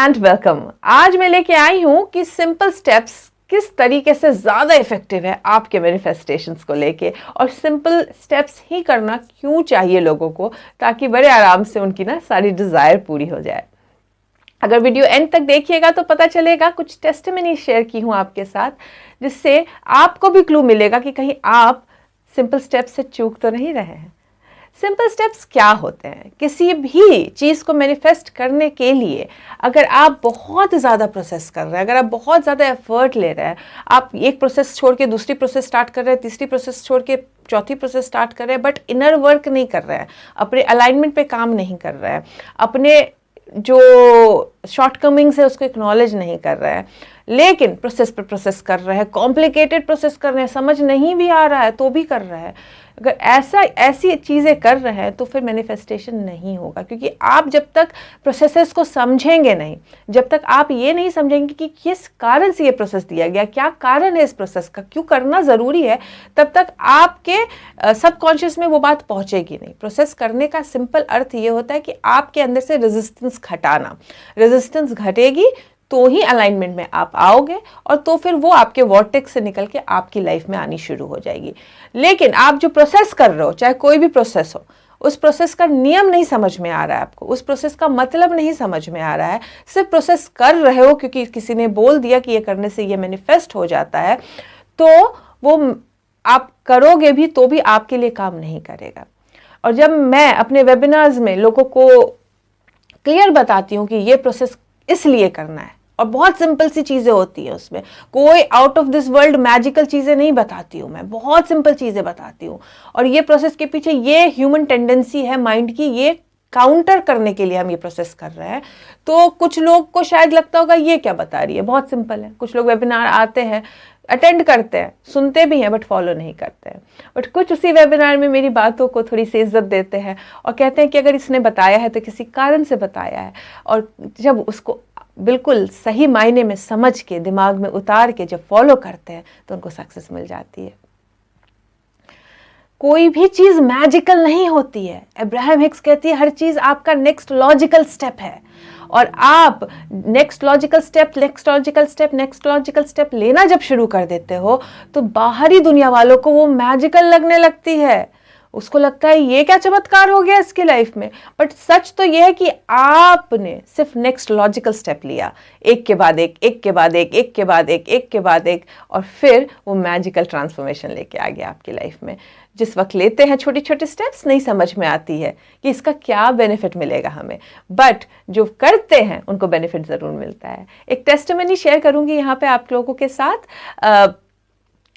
And welcome. आज मैं लेके आई हूं कि सिंपल स्टेप्स किस तरीके से ज़्यादा इफेक्टिव है आपके मैनिफेस्टेशंस को लेके, और सिंपल स्टेप्स ही करना क्यों चाहिए लोगों को, ताकि बड़े आराम से उनकी ना सारी डिज़ायर पूरी हो जाए। अगर वीडियो एंड तक देखिएगा तो पता चलेगा, कुछ टेस्टिमनी शेयर की हूँ आपके साथ, जिससे आपको भी क्लू मिलेगा कि कहीं आप सिंपल स्टेप्स से चूक तो नहीं रहे हैं। सिंपल स्टेप्स क्या होते हैं? किसी भी चीज़ को मैनिफेस्ट करने के लिए अगर आप बहुत ज़्यादा प्रोसेस कर रहे हैं, अगर आप बहुत ज़्यादा एफर्ट ले रहे हैं, आप एक प्रोसेस छोड़ के दूसरी प्रोसेस स्टार्ट कर रहे हैं, तीसरी प्रोसेस छोड़ के चौथी प्रोसेस स्टार्ट कर रहे हैं, बट इनर वर्क नहीं कर रहे हैं, अपने अलाइनमेंट पे काम नहीं कर रहे हैं, अपने जो शॉर्टकमिंग्स है उसको एक्नॉलेज नहीं कर रहे हैं, लेकिन प्रोसेस पे प्रोसेस कर रहे हैं, कॉम्प्लिकेटेड प्रोसेस कर रहे हैं, समझ नहीं भी आ रहा है तो भी कर रहे हैं, अगर ऐसी चीज़ें कर रहे हैं तो फिर मैनिफेस्टेशन नहीं होगा। क्योंकि आप जब तक प्रोसेसेस को समझेंगे नहीं, जब तक आप ये नहीं समझेंगे कि किस कारण से ये प्रोसेस दिया गया, क्या कारण है इस प्रोसेस का, क्यों करना ज़रूरी है, तब तक आपके सबकॉन्शियस में वो बात पहुँचेगी नहीं। प्रोसेस करने का सिंपल अर्थ ये होता है कि आपके अंदर से रेजिस्टेंस घटाना। रेजिस्टेंस घटेगी तो ही अलाइनमेंट में आप आओगे, और तो फिर वो आपके वॉर्टेक्स से निकल के आपकी लाइफ में आनी शुरू हो जाएगी। लेकिन आप जो प्रोसेस कर रहे हो, चाहे कोई भी प्रोसेस हो, उस प्रोसेस का नियम नहीं समझ में आ रहा है आपको, उस प्रोसेस का मतलब नहीं समझ में आ रहा है, सिर्फ प्रोसेस कर रहे हो क्योंकि किसी ने बोल दिया कि ये करने से ये मैनिफेस्ट हो जाता है, तो वो आप करोगे भी तो भी आपके लिए काम नहीं करेगा। और जब मैं अपने वेबिनार्स में लोगों को क्लियर बताती हूँ कि ये प्रोसेस इसलिए करना है, और बहुत सिंपल सी चीज़ें होती हैं उसमें, कोई out of this world magical चीज़ें नहीं बताती हूँ मैं, बहुत सिंपल चीज़ें बताती हूँ। और ये प्रोसेस के पीछे ये ह्यूमन टेंडेंसी है माइंड की, ये काउंटर करने के लिए हम ये प्रोसेस कर रहे हैं। तो कुछ लोग को शायद लगता होगा ये क्या बता रही है, बहुत सिंपल है। कुछ लोग वेबिनार आते हैं, अटेंड करते हैं, सुनते भी हैं, बट फॉलो नहीं करते हैं। बट कुछ उसी वेबिनार में मेरी बातों को थोड़ी सी इज्जत देते हैं और कहते हैं कि अगर इसने बताया है तो किसी कारण से बताया है, और जब उसको बिल्कुल सही मायने में समझ के दिमाग में उतार के जब फॉलो करते हैं तो उनको सक्सेस मिल जाती है। कोई भी चीज़ मैजिकल नहीं होती है। अब्राहम हिक्स कहती है हर चीज़ आपका नेक्स्ट लॉजिकल स्टेप है, और आप नेक्स्ट लॉजिकल स्टेप लेना जब शुरू कर देते हो तो बाहरी दुनिया वालों को वो मैजिकल लगने लगती है। उसको लगता है ये क्या चमत्कार हो गया इसकी लाइफ में। बट सच तो ये है कि आपने सिर्फ नेक्स्ट लॉजिकल स्टेप लिया, एक के बाद एक, एक के बाद एक, एक के बाद एक, एक के बाद एक, और फिर वो मैजिकल ट्रांसफॉर्मेशन लेके आ गया आपकी लाइफ में। जिस वक्त लेते हैं छोटे छोटे स्टेप्स, नहीं समझ में आती है कि इसका क्या बेनिफिट मिलेगा हमें, बट जो करते हैं उनको बेनिफिट ज़रूर मिलता है। एक टेस्टिमनी शेयर करूँगी यहाँ पे आप लोगों के साथ।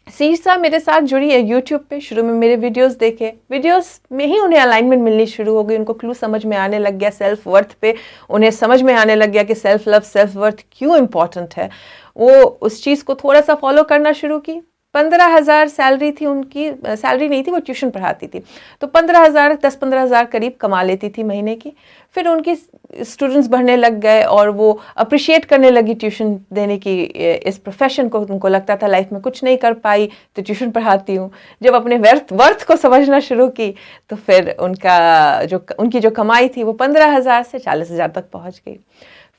शीर्षा मेरे साथ जुड़ी है यूट्यूब पे। शुरू में मेरे वीडियोस देखे, वीडियोस में ही उन्हें अलाइनमेंट मिलनी शुरू हो गई, उनको क्लू समझ में आने लग गया, सेल्फ वर्थ पे उन्हें समझ में आने लग गया कि सेल्फ लव, सेल्फ वर्थ क्यों इम्पॉर्टेंट है। वो उस चीज़ को थोड़ा सा फॉलो करना शुरू की। 15,000 सैलरी थी उनकी, सैलरी नहीं थी, वो ट्यूशन पढ़ाती थी, तो 15,000, 10-15,000 करीब कमा लेती थी महीने की। फिर उनकी स्टूडेंट्स बढ़ने लग गए और वो अप्रिशिएट करने लगी ट्यूशन देने की इस प्रोफेशन को। उनको लगता था लाइफ में कुछ नहीं कर पाई तो ट्यूशन पढ़ाती हूँ। जब अपने वर्थ को समझना शुरू की तो फिर उनकी जो कमाई थी वो 15,000 से 40,000 तक पहुँच गई।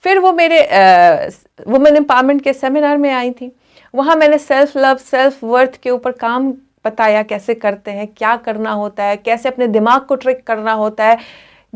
फिर वो मेरे वुमेन एम्पावरमेंट के सेमिनार में आई थी। वहाँ मैंने सेल्फ लव, सेल्फ वर्थ के ऊपर काम बताया, कैसे करते हैं, क्या करना होता है, कैसे अपने दिमाग को ट्रिक करना होता है।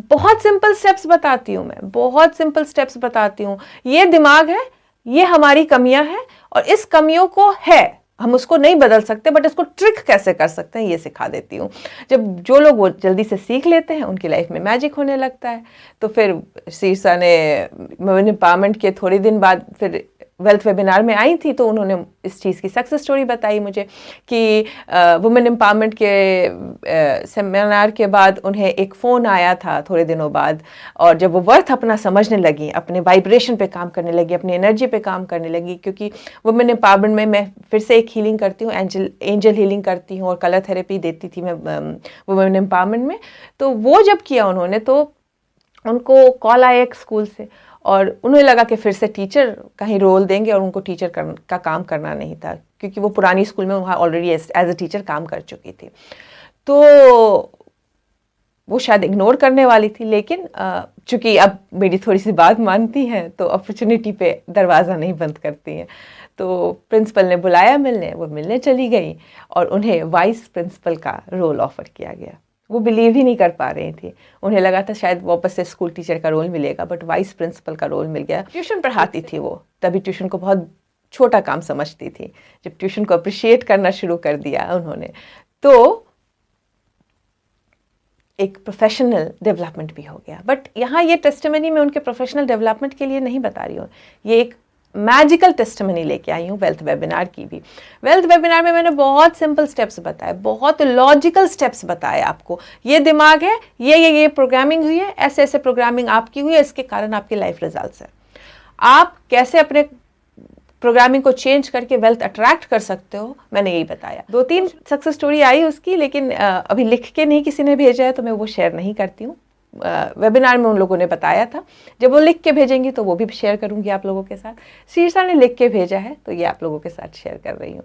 बहुत सिंपल स्टेप्स बताती हूँ मैं, बहुत सिंपल स्टेप्स बताती हूँ। ये दिमाग है, ये हमारी कमियां हैं, और इस कमियों को है, हम उसको नहीं बदल सकते, बट इसको ट्रिक कैसे कर सकते हैं ये सिखा देती हूँ। जब जो लोग वो जल्दी से सीख लेते हैं उनकी लाइफ में मैजिक होने लगता है। तो फिर शीर्षा ने वुमेन एम्पावरमेंट के थोड़े दिन बाद फिर वेल्थ वेबिनार में आई थी, तो उन्होंने इस चीज़ की सक्सेस स्टोरी बताई मुझे कि वुमेन एम्पावरमेंट के सेमिनार के बाद उन्हें एक फ़ोन आया था थोड़े दिनों बाद, और जब वो वर्थ अपना समझने लगी, अपने वाइब्रेशन पे काम करने लगी, अपनी एनर्जी पे काम करने लगी, क्योंकि वुमेन एम्पावरमेंट में मैं फिर से एक हीलिंग करती हूँ, एंजल हीलिंग करती हूँ, और कलर थेरेपी देती थी मैं वुमेन एम्पावरमेंट में। तो वो जब किया उन्होंने, तो उनको कॉल आया एक स्कूल से, और उन्हें लगा कि फिर से टीचर का ही रोल देंगे, और उनको टीचर का काम करना नहीं था, क्योंकि वो पुरानी स्कूल में वहाँ ऑलरेडी एज अ टीचर काम कर चुकी थी। तो वो शायद इग्नोर करने वाली थी, लेकिन चूंकि अब मेरी थोड़ी सी बात मानती हैं तो अपॉर्चुनिटी पे दरवाज़ा नहीं बंद करती हैं। तो प्रिंसिपल ने बुलाया मिलने, वो मिलने चली गई और उन्हें वाइस प्रिंसिपल का रोल ऑफ़र किया गया। वो बिलीव ही नहीं कर पा रही थी, उन्हें लगा था शायद वापस से स्कूल टीचर का रोल मिलेगा, बट वाइस प्रिंसिपल का रोल मिल गया। ट्यूशन पढ़ाती थी वो, तभी ट्यूशन को बहुत छोटा काम समझती थी। जब ट्यूशन को अप्रिशिएट करना शुरू कर दिया उन्होंने, तो एक प्रोफेशनल डेवलपमेंट भी हो गया। बट यहाँ ये टेस्टिमनी में उनके प्रोफेशनल डेवलपमेंट के लिए नहीं बता रही हूँ, ये एक मैजिकल टेस्टिमनी लेके आई हूँ वेल्थ वेबिनार की भी। वेल्थ वेबिनार में मैंने बहुत सिंपल स्टेप्स बताए, बहुत लॉजिकल स्टेप्स बताए आपको। ये दिमाग है, ये प्रोग्रामिंग हुई है, ऐसे ऐसे प्रोग्रामिंग आपकी हुई है, इसके कारण आपके लाइफ रिजल्ट्स हैं। आप कैसे अपने प्रोग्रामिंग को चेंज करके वेल्थ अट्रैक्ट कर सकते हो, मैंने यही बताया। 2-3 सक्सेस स्टोरी आई उसकी, लेकिन अभी लिख के नहीं किसी ने भेजा है तो मैं वो शेयर नहीं करती हूँ। वेबिनार में उन लोगों ने बताया था, जब वो लिख के भेजेंगी तो वो भी शेयर करूँगी आप लोगों के साथ। शीर्षा ने लिख के भेजा है तो ये आप लोगों के साथ शेयर कर रही हूँ।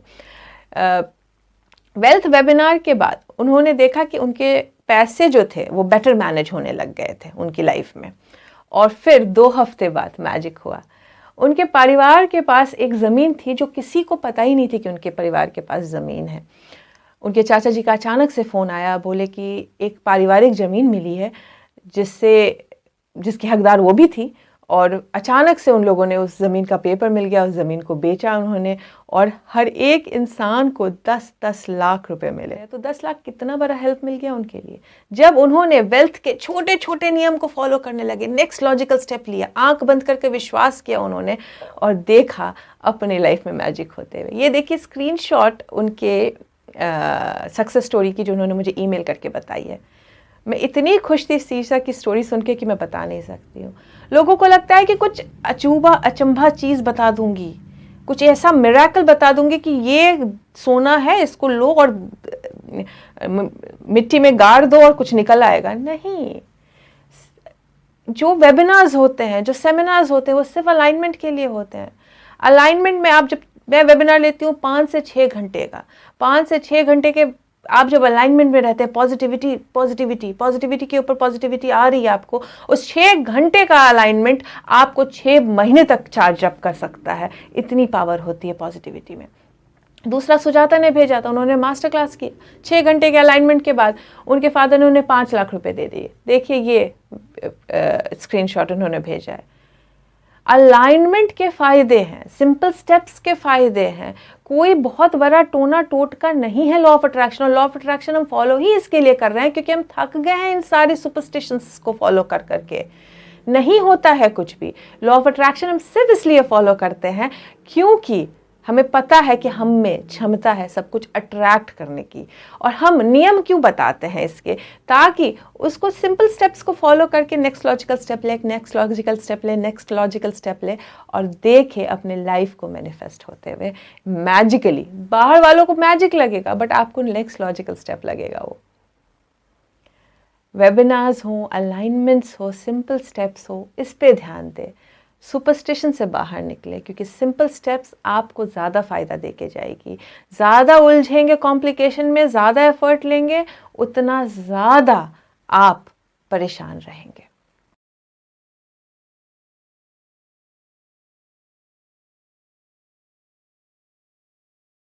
वेल्थ वेबिनार के बाद उन्होंने देखा कि उनके पैसे जो थे वो बेटर मैनेज होने लग गए थे उनकी लाइफ में। और फिर 2 हफ्ते बाद मैजिक हुआ। उनके परिवार के पास एक ज़मीन थी जो किसी को पता ही नहीं थी कि उनके परिवार के पास ज़मीन है। उनके चाचा जी का अचानक से फ़ोन आया, बोले कि एक पारिवारिक ज़मीन मिली है जिसकी हकदार वो भी थी, और अचानक से उन लोगों ने उस ज़मीन का पेपर मिल गया, उस ज़मीन को बेचा उन्होंने, और हर एक इंसान को 10-10 लाख रुपए मिले। तो 10 लाख कितना बड़ा हेल्प मिल गया उनके लिए। जब उन्होंने वेल्थ के छोटे छोटे नियम को फॉलो करने लगे, नेक्स्ट लॉजिकल स्टेप लिया, आंख बंद करके विश्वास किया उन्होंने, और देखा अपने लाइफ में मैजिक होते हुए। ये देखिए स्क्रीनशॉट उनके सक्सेस स्टोरी की जो उन्होंने मुझे ईमेल करके बताई है। मैं इतनी खुश थी शीर्षा की स्टोरी सुन के कि मैं बता नहीं सकती हूँ। लोगों को लगता है कि कुछ अचूबा अचंभा चीज़ बता दूंगी, कुछ ऐसा मिरेकल बता दूंगी कि ये सोना है, इसको लो और मिट्टी में गाड़ दो और कुछ निकल आएगा। नहीं, जो वेबिनार्स होते हैं, जो सेमिनार्स होते हैं, वो सिर्फ अलाइनमेंट के लिए होते हैं। अलाइनमेंट में आप जब मैं वेबिनार लेती हूँ 5 से 6 घंटे का, 5 से 6 घंटे के आप जब अलाइनमेंट में रहते हैं, पॉजिटिविटी के ऊपर पॉजिटिविटी आ रही है आपको, उस 6 घंटे का अलाइनमेंट आपको 6 महीने तक चार्ज अप कर सकता है। इतनी पावर होती है पॉजिटिविटी में। दूसरा सुजाता ने भेजा था, उन्होंने मास्टर क्लास की, 6 घंटे के अलाइनमेंट के बाद उनके फादर ने उन्हें 5 लाख रुपए दे दिए। देखिए ये स्क्रीनशॉट उन्होंने भेजा है। अलाइनमेंट के फ़ायदे हैं, सिंपल स्टेप्स के फ़ायदे हैं, कोई बहुत बड़ा टोना टोटका नहीं है लॉ ऑफ अट्रैक्शन। और लॉ ऑफ अट्रैक्शन हम फॉलो ही इसके लिए कर रहे हैं क्योंकि हम थक गए हैं इन सारे सुपरस्टिशंस को फॉलो कर करके। नहीं होता है कुछ भी। लॉ ऑफ अट्रैक्शन हम सिर्फ इसलिए फॉलो करते हैं क्योंकि हमें पता है कि हम में क्षमता है सब कुछ अट्रैक्ट करने की। और हम नियम क्यों बताते हैं इसके, ताकि उसको सिंपल स्टेप्स को फॉलो करके नेक्स्ट लॉजिकल स्टेप ले, नेक्स्ट लॉजिकल स्टेप ले, नेक्स्ट लॉजिकल स्टेप ले, और देखे अपने लाइफ को मैनिफेस्ट होते हुए मैजिकली। बाहर वालों को मैजिक लगेगा बट आपको नेक्स्ट लॉजिकल स्टेप लगेगा। वो वेबिनार्स हो, अलाइनमेंट्स हो, सिंपल स्टेप्स हो, इस पे ध्यान दें। सुपरस्टिशन से बाहर निकले क्योंकि सिंपल स्टेप्स आपको ज़्यादा फ़ायदा देके जाएगी। ज़्यादा उलझेंगे कॉम्प्लिकेशन में, ज़्यादा एफर्ट लेंगे, उतना ज़्यादा आप परेशान रहेंगे।